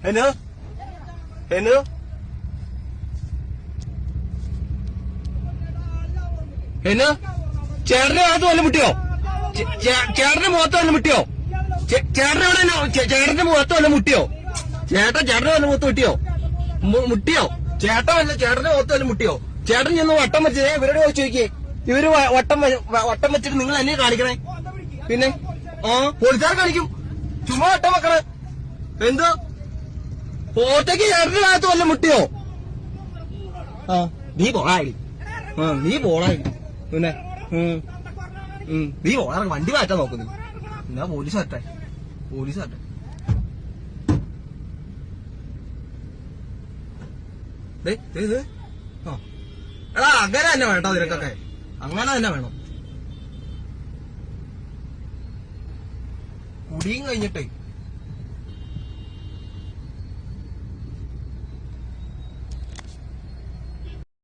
എന്നാ എന്നാ എന്നാ ചേട്ടന്റെ മുഖത്ത് വല്ല മുട്ടിയോ? ചേട്ടന്റെ മുഖത്ത് വല്ല മുട്ടിയോ? ചേട്ടന്റെ മുഖത്ത് വല്ല മുട്ടിയോ? ചേട്ടന്റെ വല്ല മുഖത്ത് മുട്ടിയോ? മുട്ടിയോ? ചേട്ടന്റെ മുഖത്ത് വല്ല മുട്ടിയോ? ചേട്ടൻ ചെന്ന് വട്ടം വെച്ചേ ഇവരോട് ചോദിക്കേ. ഇവര് വട്ടം വെച്ചിട്ട് നിങ്ങൾ എന്നെ കാണിക്കണേ. പിന്നെ പോലീസുകാർ കാണിക്കും. ചുമ്മാ വട്ടം വെക്കണേ. എന്തോ പോത്തേക്ക് ചേട്ടന്റെ ഭാഗത്ത് വല്ല മുട്ടിയോ? നീ പോളായി. നീ പോളായി. പിന്നെ നീ പോളാ. വണ്ടി മാറ്റാൻ നോക്കുന്നു. എന്നാ പോലീസ് ആട്ടെ. എടാ അങ്ങനെ തന്നെ വേട്ടോ നിനക്കൊക്കെ. അങ്ങനെ തന്നെ വേണം. കുടിയും കഴിഞ്ഞിട്ടേ